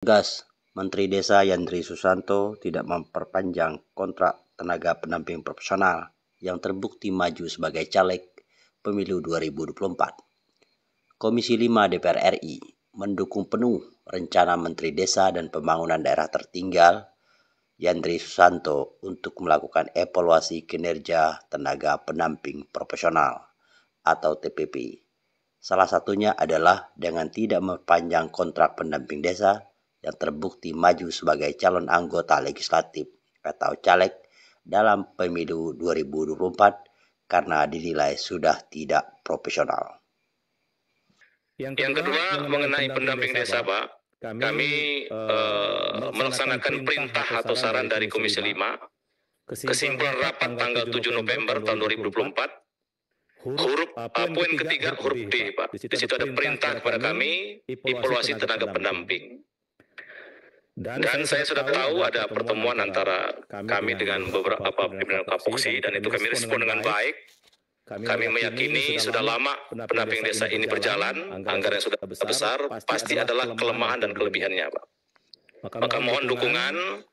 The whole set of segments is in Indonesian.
Tegas, Menteri Desa Yandri Susanto tidak memperpanjang kontrak tenaga pendamping profesional yang terbukti maju sebagai caleg pemilu 2024. Komisi 5 DPR RI mendukung penuh rencana Menteri Desa dan Pembangunan Daerah Tertinggal Yandri Susanto untuk melakukan evaluasi kinerja tenaga pendamping profesional atau TPP. Salah satunya adalah dengan tidak memperpanjang kontrak pendamping desa yang terbukti maju sebagai calon anggota legislatif atau caleg dalam pemilu 2024 karena dinilai sudah tidak profesional. Yang kedua mengenai pendamping desa, Pak. Kami melaksanakan perintah atau saran dari Komisi 5, kesimpulan rapat tanggal 7 November tahun 2024, poin ketiga huruf D, Pak. Di situ ada perintah kepada kami evaluasi tenaga pendamping. Dan saya sudah tahu ada pertemuan antara kami dengan beberapa pimpinan Kapoksi, dan itu kami respon dengan baik. Kami meyakini sudah lama pendamping desa ini berjalan, anggaran yang sudah besar, pasti adalah kelemahan dan kelebihannya, Pak. Maka mohon dukungan,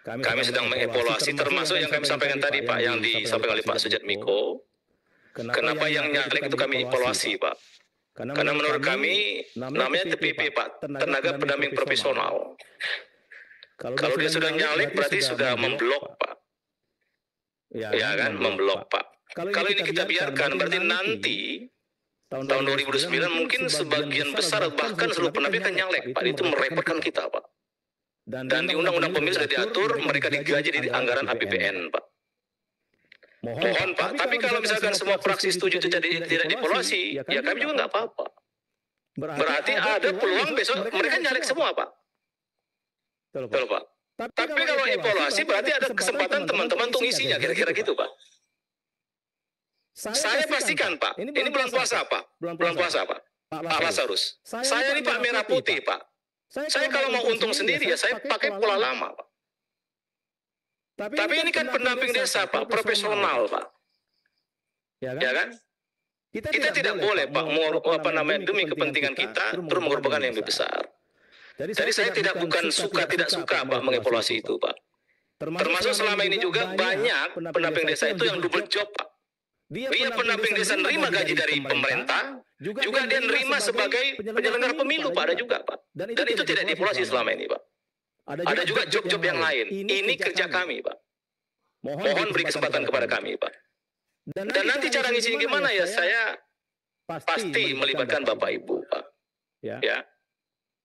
kami sedang mengevaluasi, termasuk yang kami sampaikan tadi, Pak, yang disampaikan oleh Pak Sujatmiko. Kenapa yang nyalek itu kami evaluasi, Pak? Karena menurut kami, namanya TPP, Pak, tenaga pendamping profesional. Kalau dia sudah nyalek, berarti sudah memblok, Pak. Ya kan, memblok, Pak. Kalau ini kita biarkan, berarti nanti tahun 2009 mungkin sebagian besar bahkan seluruh pendamping akan nyalek, Pak. Itu merepotkan kita, Pak. Dan di Undang-Undang Pemilu sudah diatur mereka digaji di anggaran APBN, Pak. Mohon, Pak. Tapi kalau misalkan semua fraksi setuju itu jadi tidak dievaluasi, ya kami juga nggak apa-apa. Berarti ada peluang besok mereka nyalek semua, Pak. Betul, Pak. Tapi kalau evaluasi berarti ada kesempatan teman-teman untuk ngisinya, kira-kira gitu, Pak. Saya pastikan, Pak, ini bulan puasa, Pak. Bulan puasa, Pak. Pak Lazarus. Saya ini Pak merah putih, Pak. Saya kalau mau untung sendiri ya saya pakai pola lama, Pak. Tapi ini kan pendamping desa, Pak, profesional, Pak. Ya kan? Kita tidak boleh, Pak, demi kepentingan kita terus mengorbankan yang lebih besar. Jadi saya tidak suka, Pak, mengevaluasi itu, Pak. Termasuk selama ini juga banyak pendamping desa itu yang double job, Pak. Dia pendamping desa nerima gaji dari pemerintah, juga dia nerima sebagai penyelenggara pemilu, Pak, ada juga, Pak. Dan itu tidak dievaluasi selama ini, Pak. Ada juga job-job yang lain. Ini kerja kami, Pak. Mohon beri kesempatan kepada kami, Pak. Dan nanti cara ngisinya gimana ya, saya pasti melibatkan Bapak Ibu, Pak. Ya.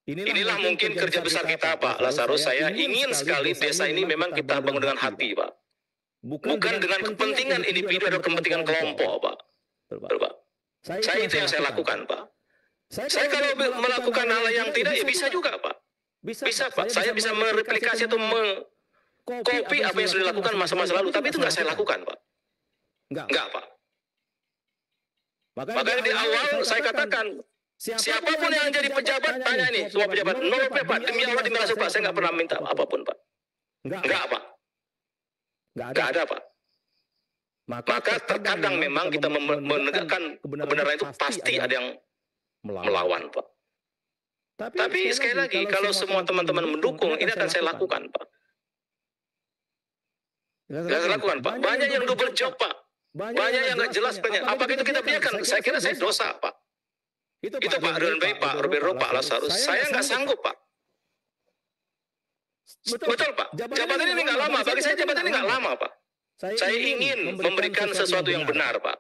Inilah mungkin kerja besar kita, Pak Lazarus. Saya ingin sekali desa ini memang kita bangun dengan hati, Pak. Bukan dengan kepentingan individu atau kepentingan kelompok, Pak. Betul, Pak. Saya itu yang saya lakukan, Pak. Saya kalau melakukan hal yang tidak, ya bisa juga, Pak. Bisa, Pak. Saya bisa mereplikasi atau mengcopy apa yang sudah dilakukan masa-masa lalu, tapi itu nggak saya lakukan, Pak. Nggak, Pak. Makanya di awal saya katakan, siapapun yang jadi pejabat, tanya ini, semua pejabat, nol, Pak. Demi Allah, demi Rasul, Pak. Saya nggak pernah minta apapun, Pak. Nggak, Pak. Nggak ada, Pak. Maka terkadang memang kita menegakkan kebenaran itu pasti ada yang melawan, Pak. Tapi sekali lagi, kalau semua teman-teman mendukung, ini akan saya lakukan, Pak. Saya lakukan, Pak. Banyak yang double job, Pak. Banyak yang nggak jelas. Apakah itu kita biarkan? Saya kira saya dosa, Pak. Itu Pak Ridwan Baik, Pak Robero, Pak Lazarus. Saya nggak sanggup, Pak. Betul, Pak. Jabatan ini nggak lama. Bagi saya jabatan ini nggak lama, Pak. Saya ingin memberikan sesuatu yang benar, Pak.